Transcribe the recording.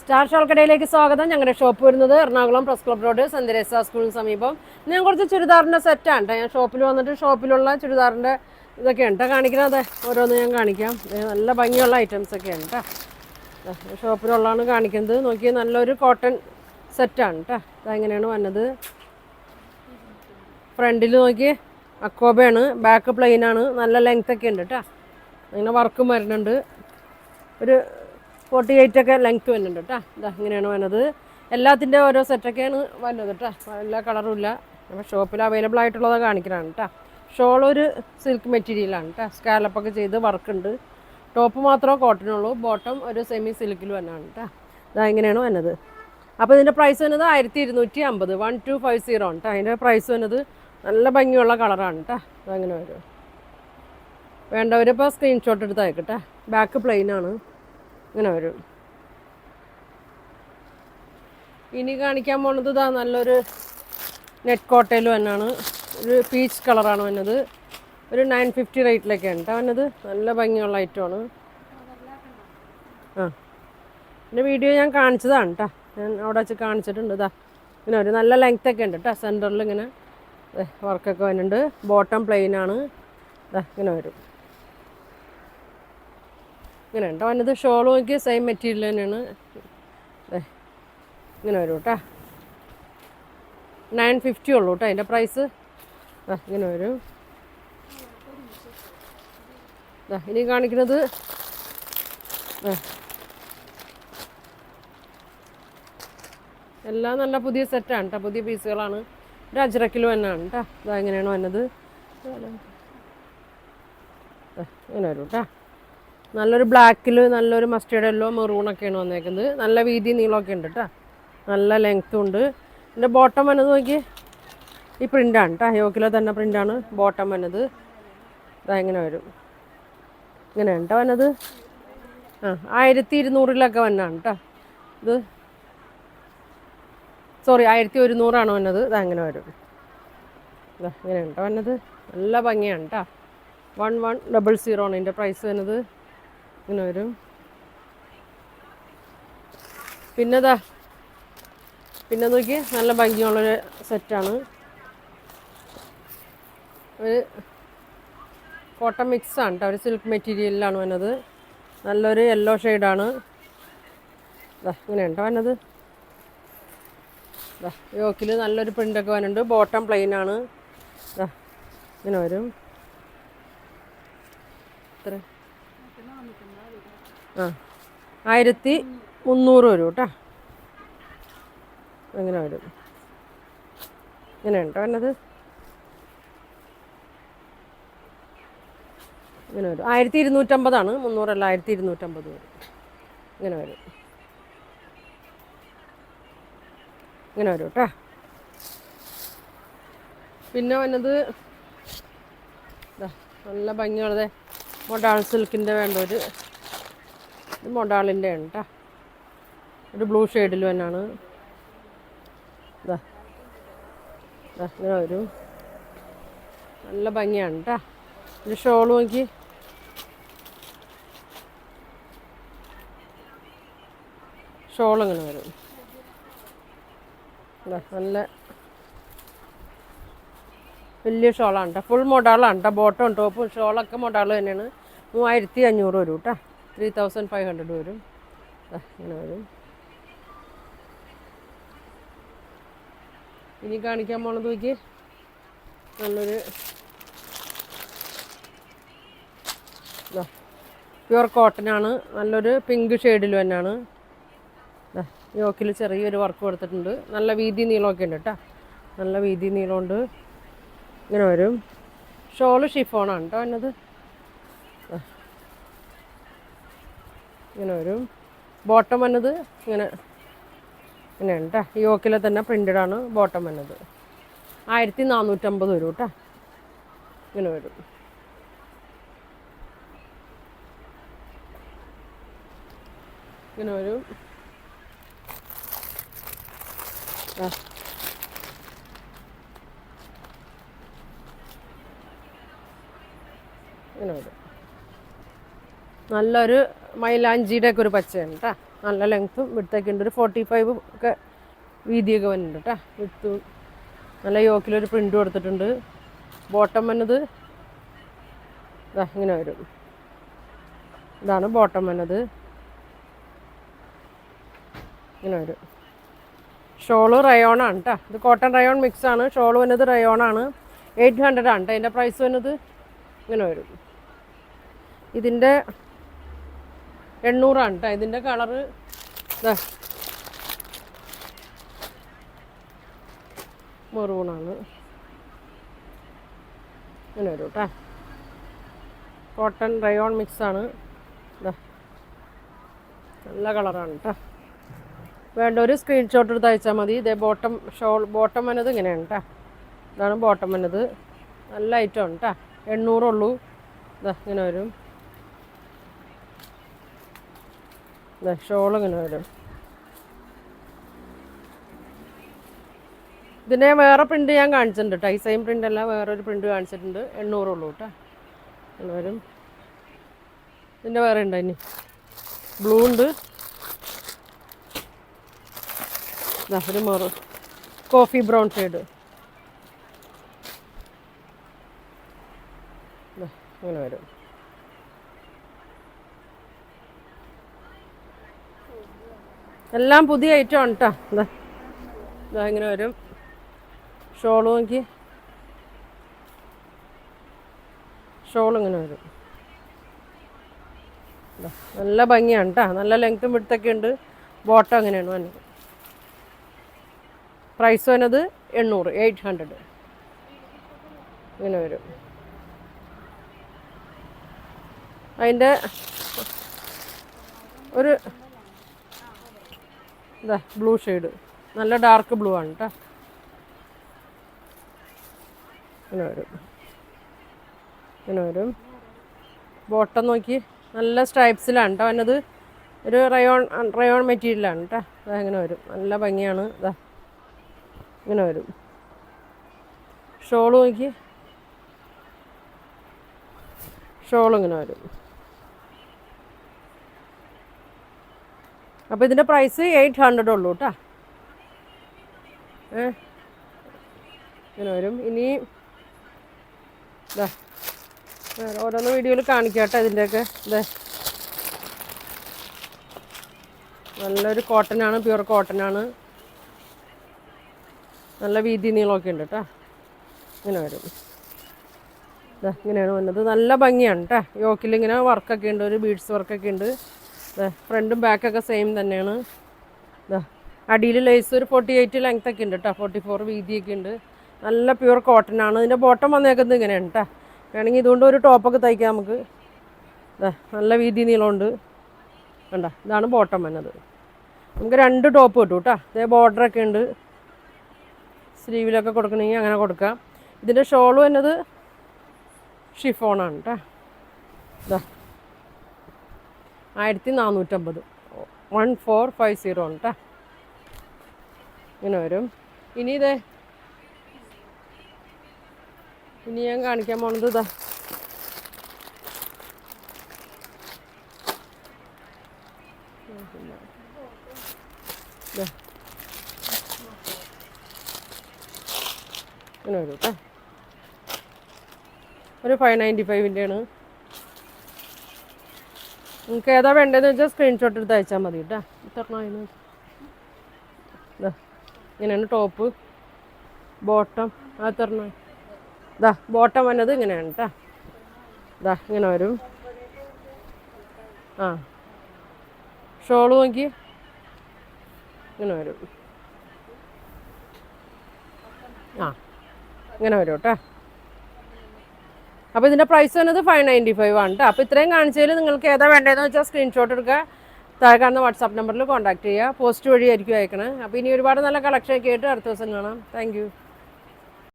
Star ഷോൾക്കടയിലേക്ക് സ്വാഗതം. ഞങ്ങളുടെ shop വരുന്നത് Ernakulam press club road Saint Theresa സ്കൂളിന് സമീപം. ഞാൻ കുറച്ച് ചുരിദാറിൻ്റെ സെറ്റാണ് കേട്ടോ. ഞാൻ ഷോപ്പിൽ വന്നിട്ട് ഷോപ്പിലുള്ള ചുരിദാറിൻ്റെ ഇതൊക്കെയാണ് കേട്ടോ കാണിക്കുന്നത്. ഓരോന്ന് ഞാൻ കാണിക്കാം. നല്ല ഭംഗിയുള്ള ഐറ്റംസ് ഒക്കെയാണ് കേട്ടോ. ഷോപ്പിലുള്ളതാണ് കാണിക്കുന്നത്. നോക്കി നല്ലൊരു കോട്ടൺ സെറ്റാണ് കേട്ടോ. അതെങ്ങനെയാണ് വന്നത്. ഫ്രണ്ടിൽ നോക്കി അക്കോബയാണ്, ബാക്ക് പ്ലെയിനാണ്, നല്ല ലെങ്ത് ഒക്കെ ഉണ്ട് കേട്ടോ. അങ്ങനെ വർക്കും വരുന്നുണ്ട്. ഒരു 48 ഒക്കെ ലെങ്ത്ത് വരുന്നുണ്ട് കേട്ടോ. ഇതാ ഇങ്ങനെയാണ് വന്നത്. എല്ലാത്തിൻ്റെ ഓരോ സെറ്റൊക്കെയാണ് വന്നത് കേട്ടോ. എല്ലാ കളറും ഇല്ല. അപ്പോൾ ഷോപ്പിൽ അവൈലബിൾ ആയിട്ടുള്ളത് കാണിക്കലാണ് കേട്ടോ. ഷോളൊരു സിൽക്ക് മെറ്റീരിയലാണ് കേട്ടോ. സ്കാലപ്പൊക്കെ ചെയ്ത് വർക്കുണ്ട്. ടോപ്പ് മാത്രമേ കോട്ടനുള്ളൂ. ബോട്ടം ഒരു സെമി സിൽക്കിൽ തന്നെയാണ് കേട്ടോ. ഇതാ ഇങ്ങനെയാണ് വന്നത്. അപ്പോൾ ഇതിൻ്റെ പ്രൈസ് വന്നത് 1250, 1250 ആണ് കേട്ടോ. അതിൻ്റെ പ്രൈസ് വന്നത്. നല്ല ഭംഗിയുള്ള കളറാണ് കേട്ടോ. അതങ്ങനെ വരും. വേണ്ടവരിപ്പോൾ സ്ക്രീൻഷോട്ട് എടുത്ത് അയക്കട്ടെ. ബാക്ക് പ്ലെയിനാണ്. ഇങ്ങനെ വരും. ഇനി കാണിക്കാൻ പോണത് ഇതാ നല്ലൊരു നെറ്റ് കോട്ടയിൽ തന്നെയാണ്. ഒരു പീച്ച് കളറാണ് വന്നത്. ഒരു 950 റേറ്റിലൊക്കെയാണ് കേട്ടോ വന്നത്. നല്ല ഭംഗിയുള്ള ഐറ്റമാണ്. എൻ്റെ വീഡിയോ ഞാൻ കാണിച്ചതാണ് കേട്ടോ. ഞാൻ അവിടെ വെച്ച് കാണിച്ചിട്ടുണ്ട്. ഇതാ ഇങ്ങനെ ഒരു നല്ല ലെങ്ത് ഒക്കെ ഉണ്ട് കേട്ടോ. സെൻറ്ററിൽ ഇങ്ങനെ വർക്കൊക്കെ വരുന്നുണ്ട്. ബോട്ടം പ്ലെയിനാണ്. ഇതാ ഇങ്ങനെ വരും. ഇങ്ങനെ ഉണ്ടോ വന്നത്. ഷോൾ നോക്കി സെയിം മെറ്റീരിയൽ തന്നെയാണ്. ഇങ്ങനെ വരും കേട്ടോ. 950 ഉള്ളൂ കേട്ടോ അതിൻ്റെ പ്രൈസ്. ഇങ്ങനെ വരും. ഇനി കാണിക്കുന്നത് എല്ലാം നല്ല പുതിയ സെറ്റാണ് കേട്ടോ. പുതിയ പീസുകളാണ്. ഒരു അജ്രക്കിൽ തന്നെയാണ് കേട്ടോ. ഇതാ ഇങ്ങനെയാണ് വന്നത്. ഇങ്ങനെ വരും കേട്ടോ. നല്ലൊരു ബ്ലാക്കിൽ നല്ലൊരു മസ്റ്റേർഡ് യെല്ലോ മെറൂണൊക്കെയാണ് വന്നേക്കുന്നത്. നല്ല വീതി നീളമൊക്കെ ഉണ്ട് കേട്ടോ. നല്ല ലെങ്ത്തും ഉണ്ട്. എൻ്റെ ബോട്ടം വന്നത് നോക്കി ഈ പ്രിൻ്റാണ് കേട്ടോ. യോക്കിലെ തന്നെ പ്രിൻ്റാണ് ബോട്ടം വന്നത്. ഇതാ ഇങ്ങനെ വരും. ഇങ്ങനെയാണ് കേട്ടോ വന്നത്. 1200 വന്നാണ് കേട്ടോ. ഇത് 1100 വന്നത്. ഇതാ ഇങ്ങനെ വരും. ഇതാ ഇങ്ങനെയാണ് കേട്ടോ വന്നത്. നല്ല ഭംഗിയാണ് കേട്ടോ. 1100 ആണ് ഇതിൻ്റെ പ്രൈസ് വന്നത്. ഇങ്ങനെ വരും. പിന്നെ നോക്കി നല്ല ഭംഗിയുള്ളൊരു സെറ്റാണ്. ഒരു കോട്ടൺ മിക്സാണ് കേട്ടോ. ഒരു സിൽക്ക് മെറ്റീരിയലിലാണ് വന്നത്. നല്ലൊരു യെല്ലോ ഷെയ്ഡാണ്. ഇങ്ങനെയാണ് കേട്ടോ വന്നത്. യോക്കിൽ നല്ലൊരു പ്രിൻ്റൊക്കെ വരുന്നുണ്ട്. ബോട്ടം പ്ലെയിനാണ്. ഇങ്ങനെ വരും. എത്ര 1300 വരും കേട്ടോ. ഇങ്ങനെ വരും. ഇങ്ങനെയാണ് കേട്ടോ വന്നത്. ഇങ്ങനെ വരും. 1250 300 അല്ല, 1250 വരും. ഇങ്ങനെ വരും. ഇങ്ങനെ വരും കേട്ടോ. പിന്നെ വന്നത് നല്ല ഭംഗിയുള്ളത് മൊഡാൾ സിൽക്കിൻ്റെ വേണ്ട ഒരു മൊഡാളിൻ്റെ ആണ് കേട്ടോ. ഒരു ബ്ലൂ ഷെയ്ഡിൽ തന്നെയാണ്. ഇങ്ങനെ വരും. നല്ല ഭംഗിയാണ് കേട്ടോ. ഇത് ഷോൾ നോക്കി. ഷോൾ ഇങ്ങനെ വരും. നല്ല വലിയ ഷോളാണ് കേട്ടോ. ഫുൾ മൊഡാളാണ് കേട്ടോ. ബോട്ടവും ടോപ്പും ഷോളൊക്കെ മൊഡാൾ തന്നെയാണ്. 3500 വരും കേട്ടോ. 3500 വരും. ഇങ്ങനെ വരും. ഇനി കാണിക്കാൻ പോണത് നോക്കി നല്ലൊരു പ്യുവർ കോട്ടനാണ്. നല്ലൊരു പിങ്ക് ഷെയ്ഡിൽ തന്നെയാണ്. യോക്കിൽ ചെറിയൊരു വർക്ക് കൊടുത്തിട്ടുണ്ട്. നല്ല വീതി നീളമൊക്കെ ഉണ്ട് കേട്ടോ. നല്ല വീതി നീളമുണ്ട്. ഇങ്ങനെ വരും. ഷോള് ഷിഫോണാണ് കേട്ടോ എന്നത്. ഇങ്ങനെ വരും. ബോട്ടം വന്നത് ഇങ്ങനെയാണ് കേട്ടോ. യോക്കിലെ തന്നെ പ്രിൻ്റഡാണ് ബോട്ടം വന്നത്. 1450 വരും കേട്ടോ. ഇങ്ങനെ വരും. ഇങ്ങനെ വരും. ഇങ്ങനെ വരും. നല്ലൊരു മൈലാഞ്ചിയുടെ ഒക്കെ ഒരു പച്ചയാണ് കേട്ടോ. നല്ല ലെങ്ത്തും വിടുത്തൊക്കെ ഉണ്ട്. ഒരു 45 ഒക്കെ വീതിയൊക്കെ വരുന്നുണ്ട് കേട്ടോ. വിടുത്ത് നല്ല യോക്കിലൊരു പ്രിൻ്റ് കൊടുത്തിട്ടുണ്ട്. ബോട്ടം വന്നത് ഇങ്ങനെ വരും. ഇതാണ് ബോട്ടം വന്നത്. ഇങ്ങനെ വരും. ഷോള് റയോണാണ് കേട്ടോ. ഇത് കോട്ടൺ റയോൺ മിക്സാണ്. ഷോള് വന്നത് റയോണാണ്. 800 ആണ് കേട്ടോ. അതിൻ്റെ പ്രൈസ് വന്നത് ഇങ്ങനെ വരും. ഇതിൻ്റെ 800 ആണ് കേട്ടോ. ഇതിൻ്റെ കളറ് മെറൂണാണ്. ഇങ്ങനെ വരും കേട്ടോ. കോട്ടൺ റയോൺ മിക്സാണ്. നല്ല കളറാണ് കേട്ടോ. വേണ്ട ഒരു സ്ക്രീൻഷോട്ട് എടുത്ത് അയച്ചാൽ മതി. ഇതേ ബോട്ടം വന്നത് ഇങ്ങനെയാണ് കേട്ടോ. ഇതാണ് ബോട്ടം വന്നത്. നല്ല ഐറ്റമാണ് കേട്ടോ. 800 ഉള്ളൂ. ഇങ്ങനെ വരും. ഷോൾ ഇങ്ങനെ വരും. ഇതിനെ വേറെ പ്രിൻ്റ് ഞാൻ കാണിച്ചിട്ടുണ്ട് കേട്ടോ. ഈ സെയിം പ്രിൻ്റ് അല്ല, വേറൊരു പ്രിൻ്റ് കാണിച്ചിട്ടുണ്ട്. 800 ഉള്ളൂ കേട്ടോ. ഇങ്ങനെ വരും. ഇതിൻ്റെ വേറെ ഉണ്ട്. ഇനി ബ്ലൂ ഉണ്ട്. ഒരു കോഫി ബ്രൗൺ ഷെയ്ഡ്. ഇങ്ങനെ വരും. എല്ലാം പുതിയ ഐറ്റം ആണ് കേട്ടോ. ഇങ്ങനെ വരും. ഷോള് നോക്കി. ഷോൾ ഇങ്ങനെ വരും. നല്ല ഭംഗിയാണ് കേട്ടോ. നല്ല ലെങ്ത്തും വിടുത്തൊക്കെ ഉണ്ട്. ബോട്ടം അങ്ങനെയാണ് വന്നത്. പ്രൈസ് വന്നത് 800. ഇങ്ങനെ വരും. അതിൻ്റെ ഒരു ബ്ലൂ ഷെയ്ഡ്. നല്ല ഡാർക്ക് ബ്ലൂ ആണ് കേട്ടോ. ഇങ്ങനെ വരും. ഇങ്ങനെ വരും. ബോട്ടം നോക്കി. നല്ല സ്ട്രൈപ്സിലാണ് കേട്ടോ വന്നത്. ഒരു റയോൺ മെറ്റീരിയലാണ് കേട്ടോ. ഇങ്ങനെ വരും. നല്ല ഭംഗിയാണ്. ഇങ്ങനെ വരും. ഷോള് നോക്കി. ഷോളും ഇങ്ങനെ വരും. അപ്പോൾ ഇതിൻ്റെ പ്രൈസ് 800 ഉള്ളൂ കേട്ടോ. ഇങ്ങനെ വരും. ഇനി ഓരോന്ന് വീഡിയോയിൽ കാണിക്കാട്ടെ ഇതിൻ്റെയൊക്കെ. നല്ലൊരു കോട്ടനാണ്. പ്യുവർ കോട്ടനാണ്. നല്ല വീതി നീളമൊക്കെ ഉണ്ട് കേട്ടോ. ഇങ്ങനെ വരും. ഇങ്ങനെയാണ് വന്നത്. നല്ല ഭംഗിയാണ് കേട്ടോ. യോക്കിൽ ഇങ്ങനെ വർക്കൊക്കെ ഉണ്ട്. ഒരു ബീഡ്സ് വർക്കൊക്കെ ഉണ്ട്. ഫ്രണ്ടും ബാക്കൊക്കെ സെയിം തന്നെയാണ്. അടിയിൽ ലേസ് ഒരു 48 ലെങ്ത് ഒക്കെ ഉണ്ട് കേട്ടോ. 44 വീതിയൊക്കെ ഉണ്ട്. നല്ല പ്യുവർ കോട്ടനാണ്. ഇതിൻ്റെ ബോട്ടം വന്നേക്കുന്നത് ഇങ്ങനെയാണ് കേട്ടോ. വേണമെങ്കിൽ ഇതുകൊണ്ട് ഒരു ടോപ്പൊക്കെ തയ്ക്കാം നമുക്ക്. നല്ല വീതി നീളമുണ്ട്. കണ്ടോ, ഇതാണ് ബോട്ടം വന്നത്. നമുക്ക് 2 ടോപ്പ് കിട്ടും കേട്ടോ. ഇതേ ബോർഡറൊക്കെ ഉണ്ട്. സ്ലീവിലൊക്കെ കൊടുക്കണമെങ്കിൽ അങ്ങനെ കൊടുക്കാം. ഇതിൻ്റെ ഷോൾ വന്നത് ഷിഫോണാണ് കേട്ടോ. 1450. 1450 ആണ് കേട്ടോ. ഇങ്ങനെ വരും. ഇനി ഞാൻ കാണിക്കാൻ പോണത് ഇങ്ങനെ വരും കേട്ടോ. ഒരു 595-ൻ്റെയാണ്. നിങ്ങൾക്ക് ഏതാ വേണ്ടതെന്ന് വെച്ചാൽ സ്ക്രീൻഷോട്ട് എടുത്ത് അയച്ചാൽ മതി കേട്ടോ. ഇങ്ങനെയാണ് ടോപ്പ്. ബോട്ടം ബോട്ടം വന്നത് ഇങ്ങനെയാണ് കേട്ടോ. ഇങ്ങനെ വരും. ഷോള് നോക്കി. ഇങ്ങനെ വരും. ഇങ്ങനെ വരും കേട്ടോ. അപ്പോൾ ഇതിൻ്റെ പ്രൈസ് വന്നത് 595 ആണ് കേട്ടോ. അപ്പോൾ ഇത്രയും കാണിച്ചതിൽ നിങ്ങൾക്ക് ഏതാ വേണ്ടതെന്ന് വെച്ചാൽ സ്ക്രീൻഷോട്ട് എടുക്കുക. താഴെ കാണുന്ന വാട്സാപ്പ് നമ്പറിൽ കോൺടാക്ട് ചെയ്യുക. പോസ്റ്റ് വഴി ആയിരിക്കും അയക്കണേ. അപ്പോൾ ഇനി ഒരുപാട് നല്ല കളക്ഷൻ ഒക്കെ ആയിട്ട് അടുത്ത ദിവസം കാണാം. താങ്ക്